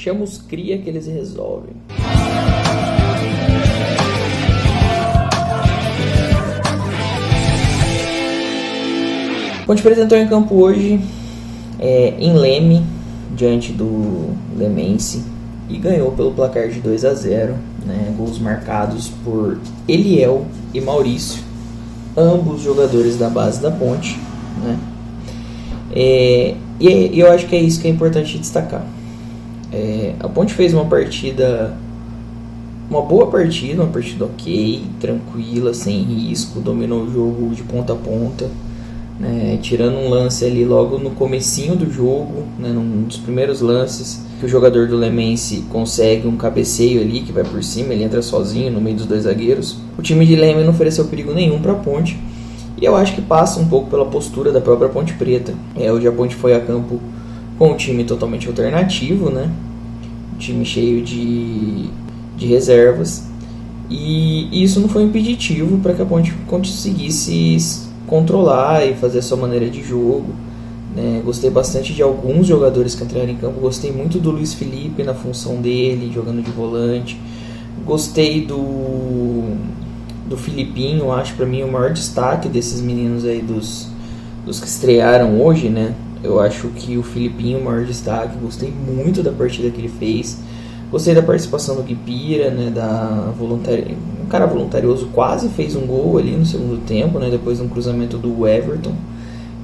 chama os cria que eles resolvem. A Ponte Preta entrou em campo hoje em Leme, diante do Lemense, e ganhou pelo placar de 2-0, né? Gols marcados por Eliel e Maurício, ambos jogadores da base da Ponte, né? E eu acho que é isso que é importante destacar. A Ponte fez uma boa partida, uma partida ok, tranquila, sem risco, dominou o jogo de ponta a ponta, né, tirando um lance ali logo no comecinho do jogo, né, num dos primeiros lances, que o jogador do Lemense consegue um cabeceio ali, que vai por cima, ele entra sozinho no meio dos dois zagueiros. O time de Leme não ofereceu perigo nenhum para a Ponte, e eu acho que passa um pouco pela postura da própria Ponte Preta. Hoje a Ponte foi a campo com um time totalmente alternativo, né, um time cheio de reservas, e isso não foi impeditivo para que a Ponte conseguisse controlar e fazer a sua maneira de jogo, né? Gostei bastante de alguns jogadores que entraram em campo. Gostei muito do Luiz Felipe na função dele, jogando de volante. Gostei do Filipinho, acho para mim o maior destaque desses meninos aí dos que estrearam hoje, né? Eu acho que o Filipinho é o maior destaque. Gostei muito da partida que ele fez. Gostei da participação do Guipira, né, um cara voluntarioso, quase fez um gol ali no segundo tempo, né, depois de um cruzamento do Everton.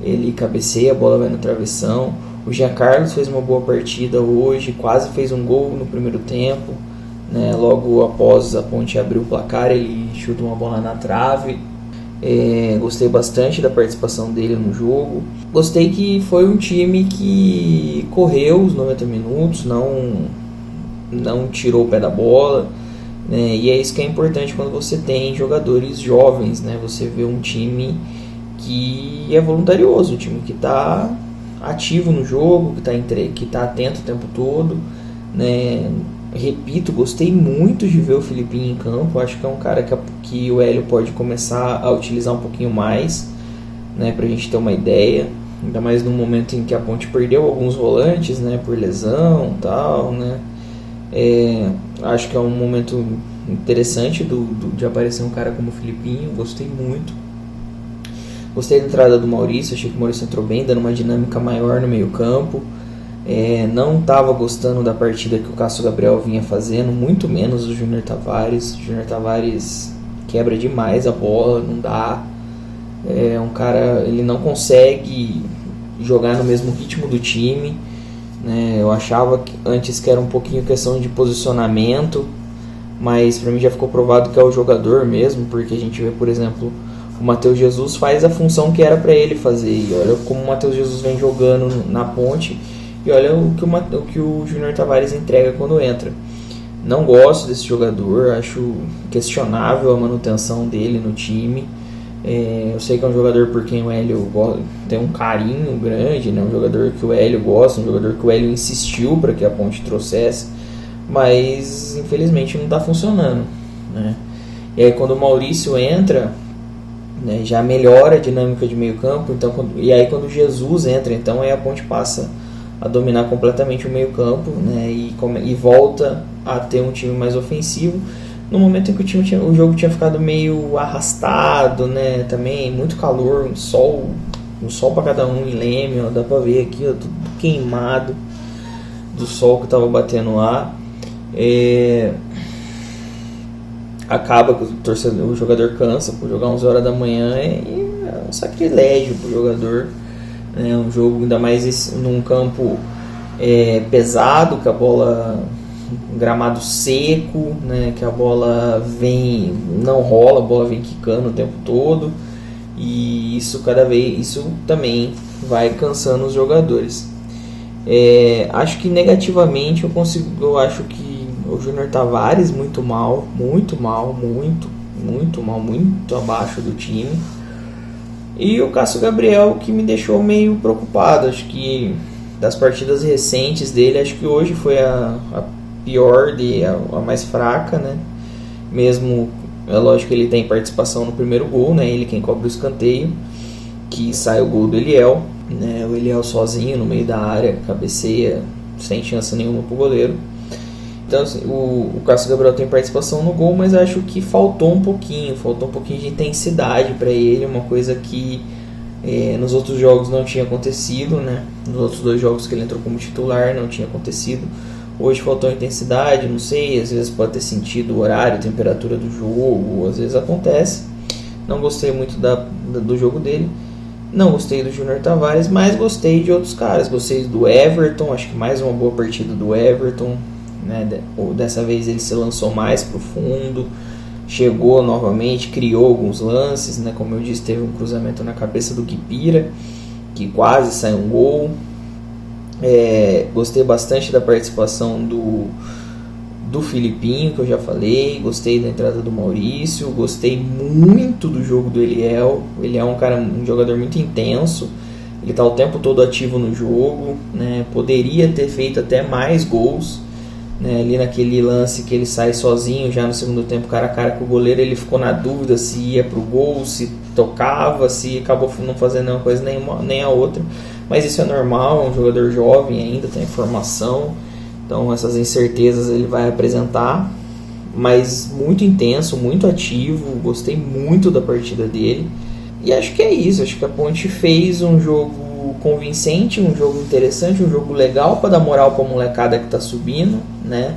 Ele cabeceia, a bola vai no travessão. O Jean Carlos fez uma boa partida hoje, quase fez um gol no primeiro tempo, né, logo após a Ponte abrir o placar, ele chuta uma bola na trave. Gostei bastante da participação dele no jogo. Gostei que foi um time que correu os 90 minutos, não tirou o pé da bola, né? E é isso que é importante quando você tem jogadores jovens, né? Você vê um time que é voluntarioso, um time que está ativo no jogo, que tá atento o tempo todo, né? Repito, gostei muito de ver o Filipinho em campo. Acho que é um cara que o Hélio pode começar a utilizar um pouquinho mais, né? Pra gente ter uma ideia, ainda mais no momento em que a Ponte perdeu alguns volantes, né? Por lesão e tal, né? Acho que é um momento interessante de aparecer um cara como o Filipinho. Gostei muito. Gostei da entrada do Maurício. Achei que o Maurício entrou bem, dando uma dinâmica maior no meio campo. Não estava gostando da partida que o Cássio Gabriel vinha fazendo, muito menos o Júnior Tavares. O Júnior Tavares quebra demais a bola, não dá. Um cara, ele não consegue jogar no mesmo ritmo do time, né? Eu achava antes que era um pouquinho questão de posicionamento, mas para mim já ficou provado que é o jogador mesmo, porque a gente vê, por exemplo, o Matheus Jesus faz a função que era para ele fazer, e olha como o Matheus Jesus vem jogando na Ponte, e olha o que o Júnior Tavares entrega quando entra. Não gosto desse jogador, acho questionável a manutenção dele no time. Eu sei que é um jogador por quem o Hélio tem um carinho grande, né? Um jogador que o Hélio gosta, um jogador que o Hélio insistiu para que a Ponte trouxesse, mas infelizmente não está funcionando, né? E aí quando o Maurício entra, né, já melhora a dinâmica de meio campo. Então, e aí quando o Jesus entra, então aí a Ponte passa a dominar completamente o meio campo, né, e volta a ter um time mais ofensivo. No momento em que o jogo tinha ficado meio arrastado, né? Também muito calor, um sol para cada um em Leme, ó, dá para ver aqui, ó, tudo queimado do sol que estava batendo lá. Acaba que o jogador cansa por jogar 11 horas da manhã, é um sacrilégio pro jogador, né? Um jogo ainda mais num campo pesado, que a bola, um gramado seco, né, que a bola não rola, a bola vem quicando o tempo todo, e isso também vai cansando os jogadores. Acho que negativamente eu acho que o Júnior Tavares muito abaixo do time, e o Cássio Gabriel, que me deixou meio preocupado. Acho que das partidas recentes dele, acho que hoje foi a pior, a mais fraca, né? Mesmo, é lógico que ele tem participação no primeiro gol, né? Ele quem cobra o escanteio, que sai o gol do Eliel, né? O Eliel sozinho no meio da área, cabeceia sem chance nenhuma pro goleiro. Então assim, o Cássio Gabriel tem participação no gol, mas acho que faltou um pouquinho de intensidade para ele, uma coisa que nos outros jogos não tinha acontecido, né? Nos outros 2 jogos que ele entrou como titular não tinha acontecido. Hoje faltou intensidade, não sei, às vezes pode ter sentido o horário, a temperatura do jogo, às vezes acontece. Não gostei muito do jogo dele, não gostei do Júnior Tavares, mas gostei de outros caras. Gostei do Everton, acho que mais uma boa partida do Everton, né? Dessa vez ele se lançou mais pro fundo, chegou novamente, criou alguns lances, né? Como eu disse, teve um cruzamento na cabeça do Guipira, que quase saiu um gol. Gostei bastante da participação do Filipinho, que eu já falei. Gostei da entrada do Maurício, gostei muito do jogo do Eliel. Ele é um jogador muito intenso, ele está o tempo todo ativo no jogo, né? Poderia ter feito até mais gols, né? Ali naquele lance que ele sai sozinho já no segundo tempo, cara a cara com o goleiro, ele ficou na dúvida se ia pro gol, se tocava, se acabou não fazendo nenhuma coisa nem a outra. Mas isso é normal, é um jogador jovem ainda, tem formação, então essas incertezas ele vai apresentar, mas muito intenso, muito ativo, gostei muito da partida dele. E acho que é isso, acho que a Ponte fez um jogo convincente, um jogo interessante, um jogo legal para dar moral para a molecada que está subindo, né?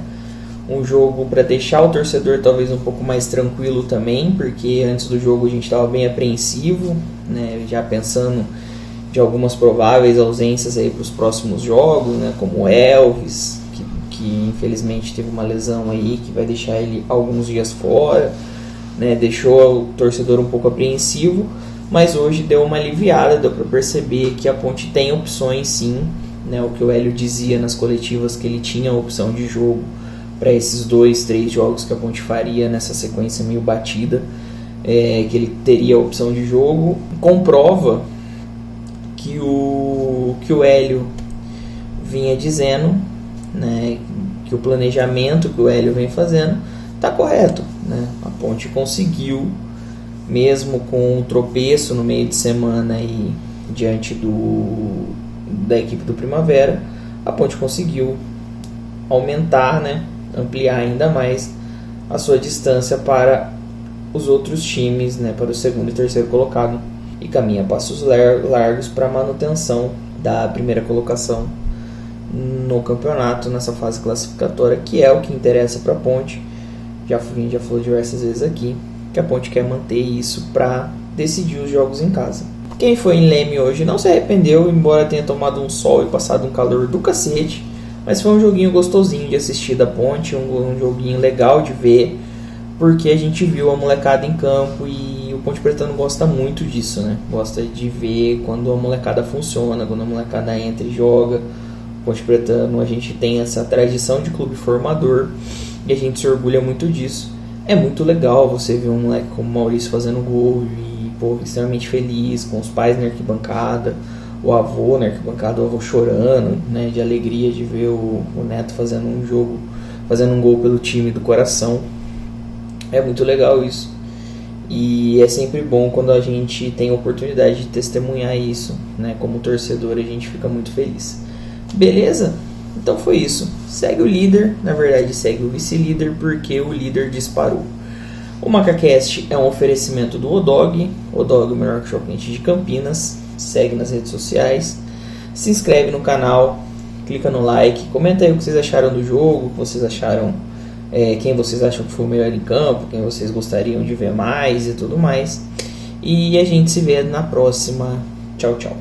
Um jogo para deixar o torcedor talvez um pouco mais tranquilo também, porque antes do jogo a gente estava bem apreensivo, né? Já pensando de algumas prováveis ausências aí para os próximos jogos, né? Como o Elvis, que infelizmente teve uma lesão aí que vai deixar ele alguns dias fora, né? Deixou o torcedor um pouco apreensivo, mas hoje deu uma aliviada, deu para perceber que a Ponte tem opções sim, né? O que o Hélio dizia nas coletivas, que ele tinha opção de jogo para esses 2, 3 jogos que a Ponte faria nessa sequência meio batida, que ele teria opção de jogo, comprova que o Hélio vinha dizendo, né, que o planejamento que o Hélio vem fazendo está correto, né? A Ponte conseguiu, mesmo com um tropeço no meio de semana aí, diante da equipe do Primavera, a Ponte conseguiu aumentar, né, ampliar ainda mais a sua distância para os outros times, né, para o segundo e terceiro colocado, e caminha passos largos para a manutenção da primeira colocação no campeonato, nessa fase classificatória, que é o que interessa para a Ponte. A gente já falou diversas vezes aqui que a Ponte quer manter isso para decidir os jogos em casa. Quem foi em Leme hoje não se arrependeu, embora tenha tomado um sol e passado um calor do cacete, mas foi um joguinho gostosinho de assistir da Ponte, um joguinho legal de ver, porque a gente viu a molecada em campo e o Ponte Pretano gosta muito disso, né? Gosta de ver quando a molecada funciona, quando a molecada entra e joga. Ponte Pretano, a gente tem essa tradição de clube formador e a gente se orgulha muito disso. É muito legal você ver um moleque como o Maurício fazendo gol e, extremamente feliz, com os pais na arquibancada, o avô na arquibancada, o avô chorando, né, de alegria de ver o neto fazendo um gol pelo time do coração. É muito legal isso. E é sempre bom quando a gente tem a oportunidade de testemunhar isso, né? Como torcedor, a gente fica muito feliz. Beleza? Então foi isso. Segue o líder, na verdade segue o vice-líder, porque o líder disparou. O MacaCast é um oferecimento do Odog, o melhor cachorro quente de Campinas. Segue nas redes sociais, se inscreve no canal, clica no like, comenta aí o que vocês acharam do jogo, o que vocês acharam, quem vocês acham que foi o melhor em campo, quem vocês gostariam de ver mais e tudo mais. E a gente se vê na próxima. Tchau, tchau.